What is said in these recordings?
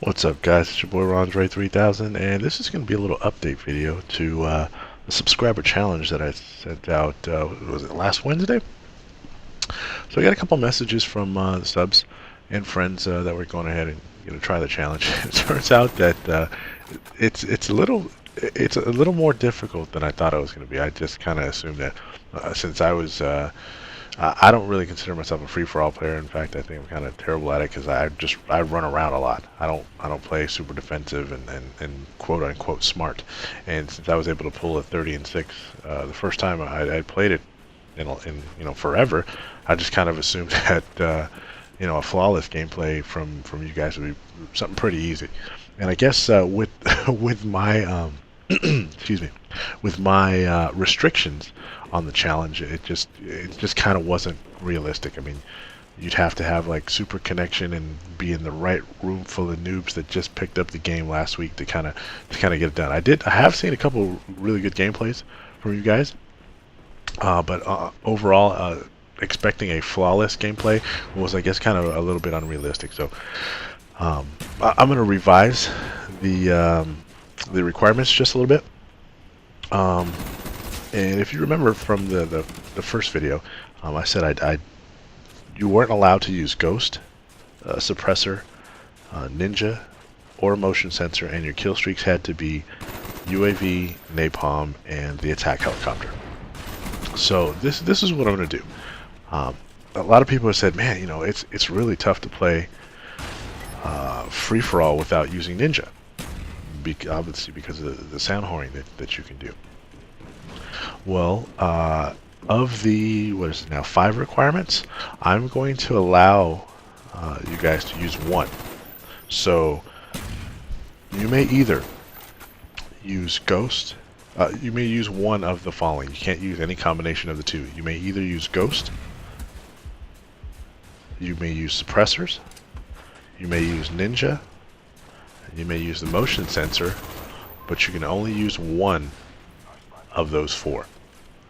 What's up, guys? It's your boy Ron's 3000, and this is going to be a little update video to the subscriber challenge that I sent out. Was it last Wednesday? So I got a couple messages from the subs and friends that were going ahead and try the challenge. It turns out that it's a little more difficult than I thought it was going to be. I just kind of assumed that since I don't really consider myself a free-for-all player. In fact, I think I'm kind of terrible at it because I run around a lot. I don't play super defensive and quote unquote smart. And since I was able to pull a 30-6 the first time I played it in forever, I just kind of assumed that a flawless gameplay from you guys would be something pretty easy. And I guess with with my excuse me, with my restrictions on the challenge, it just kind of wasn't realistic. I mean, you'd have to have like super connection and be in the right room full of noobs that just picked up the game last week to kind of get it done. I have seen a couple really good gameplays from you guys, but overall, expecting a flawless gameplay was, I guess, kind of a little bit unrealistic. So I'm going to revise the requirements just a little bit. And if you remember from the first video, I said you weren't allowed to use Ghost, Suppressor, Ninja, or Motion Sensor, and your kill streaks had to be UAV, Napalm, and the attack helicopter. So this is what I'm going to do. A lot of people have said, man, it's really tough to play free-for-all without using Ninja, obviously because of the sound whoring that you can do. Well, of the, what is it now, 5 requirements, I'm going to allow you guys to use 1. So you may either use Ghost, you may use one of the following. You can't use any combination of the two. You may either use Ghost, you may use Suppressors, you may use Ninja, you may use the Motion Sensor, but you can only use one of those 4.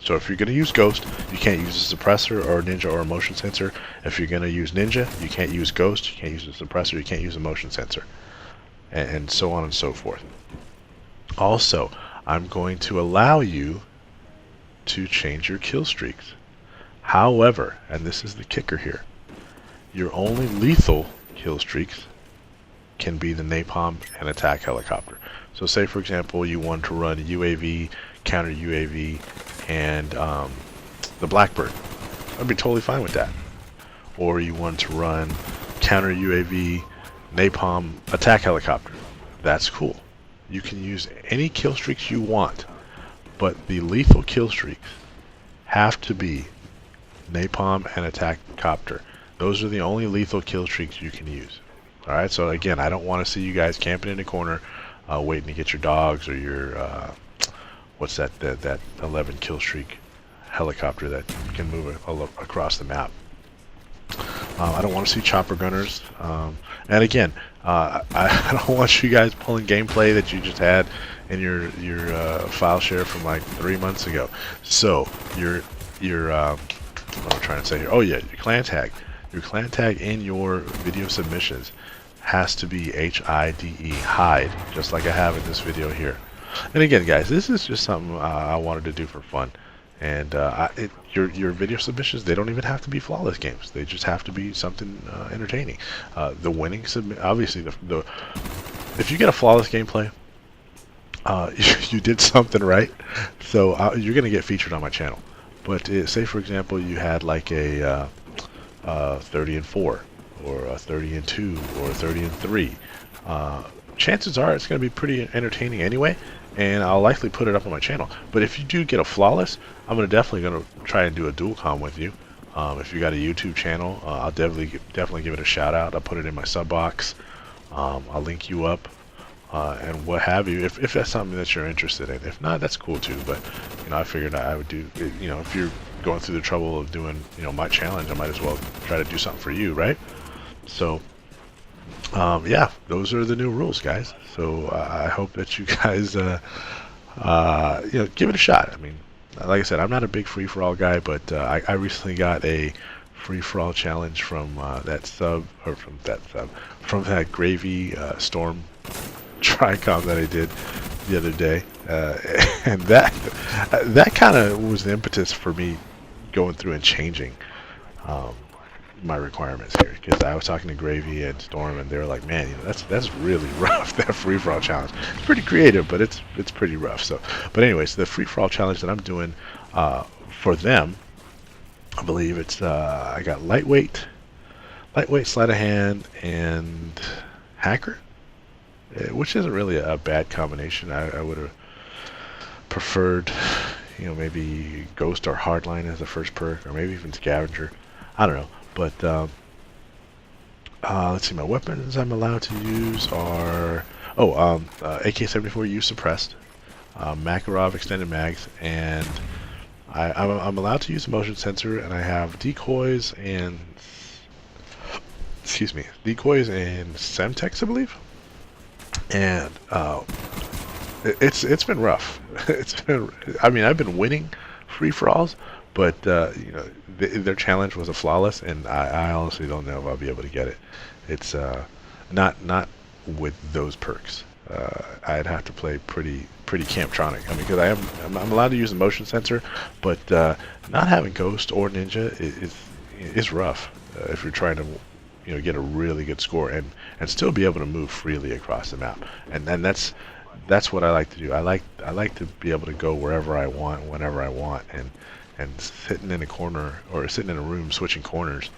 So if you're going to use Ghost, you can't use a Suppressor or a Ninja or a Motion Sensor. If you're going to use Ninja, you can't use Ghost, you can't use a Suppressor, you can't use a Motion Sensor, and so on and so forth. Also, I'm going to allow you to change your kill streaks. However, and this is the kicker here, your only lethal kill streaks can be the Napalm and attack helicopter. So say, for example, you want to run UAV, counter UAV, and the Blackbird. I'd be totally fine with that. Or you want to run counter UAV, Napalm, attack helicopter. That's cool. You can use any kill streaks you want, but the lethal kill streaks have to be Napalm and attack copter. Those are the only lethal kill streaks you can use. Alright, so again, I don't want to see you guys camping in the corner waiting to get your dogs or your what's that 11 kill streak helicopter that can move across the map. I don't want to see chopper gunners, and again, I don't want you guys pulling gameplay that you just had in your file share from like 3 months ago. So your what am I trying to say here? Oh yeah, your clan tag in your video submissions has to be hide, just like I have in this video here. And again, guys, this is just something I wanted to do for fun. And your video submissions, they don't even have to be flawless games. They just have to be something entertaining. The winning submit, obviously, if you get a flawless gameplay, you did something right. So you're going to get featured on my channel. But say, for example, you had like a 30-4, or a 30-2, or a 30-3. Chances are it's going to be pretty entertaining anyway, and I'll likely put it up on my channel. But if you do get a flawless, I'm definitely going to try and do a dual com with you. If you got a YouTube channel, I'll definitely give it a shout out. I'll put it in my sub box. I'll link you up, and what have you, if that's something that you're interested in. If not, that's cool too. But I figured I would do. If you're going through the trouble of doing my challenge, I might as well try to do something for you, right? So yeah, those are the new rules, guys. So I hope that you guys give it a shot. I mean, like I said, I'm not a big free-for-all guy, but I recently got a free-for-all challenge from from that gravy storm tricom that I did the other day, and that kind of was the impetus for me going through and changing my requirements here, because I was talking to Gravy and Storm, and they were like, "Man, that's really rough. That free for all challenge. It's pretty creative, but it's pretty rough." So, but anyways, the free for all challenge that I'm doing for them, I believe it's I got lightweight, sleight of hand, and hacker, which isn't really a bad combination. I would have preferred, maybe Ghost or Hardline as the first perk, or maybe even Scavenger. I don't know. But let's see, my weapons I'm allowed to use are AK-74 use suppressed, Makarov extended mags, and I'm allowed to use a motion sensor, and I have decoys and Semtex, I believe. And it's been rough. I mean, I've been winning free for alls, but their challenge was a flawless, and I honestly don't know if I'll be able to get it. It's not with those perks. I'd have to play pretty Camptronic. I mean, because I'm allowed to use a motion sensor, but not having Ghost or Ninja is rough if you're trying to get a really good score and still be able to move freely across the map. And then that's what I like to do. I like to be able to go wherever I want, whenever I want, and sitting in a corner or sitting in a room switching corners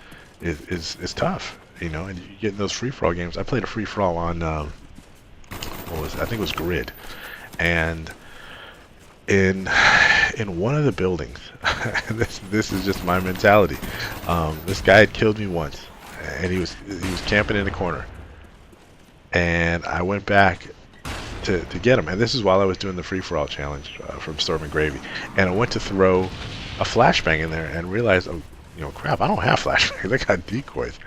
is tough, and you get in those free-for-all games. I played a free-for-all on I think it was Grid, and in one of the buildings, this is just my mentality. This guy had killed me once, and he was camping in a corner, and I went back to get him, and this is while I was doing the free-for-all challenge from Storm and Gravy, and I went to throw a flashbang in there and realized, crap, I don't have flashbangs. I got decoys.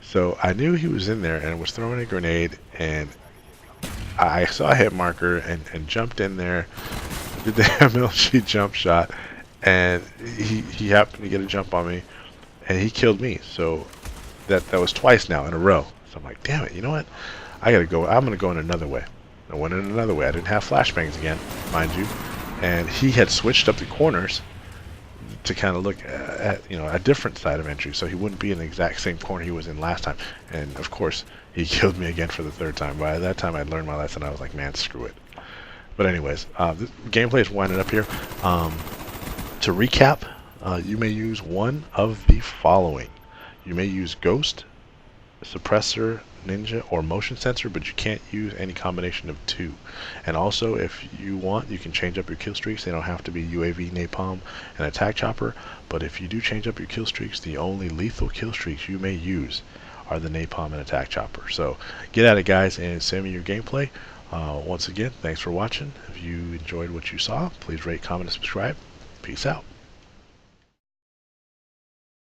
So I knew he was in there and was throwing a grenade, and I saw a hit marker and jumped in there, did the MLG jump shot, and he happened to get a jump on me, and he killed me. So that was twice now in a row. So I'm like, damn it, you know what? I gotta go. I'm gonna go in another way. I went in another way. I didn't have flashbangs again, mind you, and he had switched up the corners to kind of look at a different side of entry, so he wouldn't be in the exact same corner he was in last time. And of course, he killed me again for the third time. By that time, I'd learned my lesson. I was like, man, screw it. But anyways, the gameplay is winding up here. To recap, you may use one of the following. You may use Ghost, Suppressor, Ninja, or Motion Sensor, but you can't use any combination of two. And also, if you want, you can change up your kill streaks. They don't have to be UAV, Napalm, and Attack Chopper, but if you do change up your kill streaks, the only lethal kill streaks you may use are the Napalm and Attack Chopper. So get at it, guys, and send me your gameplay. Once again, thanks for watching. If you enjoyed what you saw, please rate, comment, and subscribe. Peace out.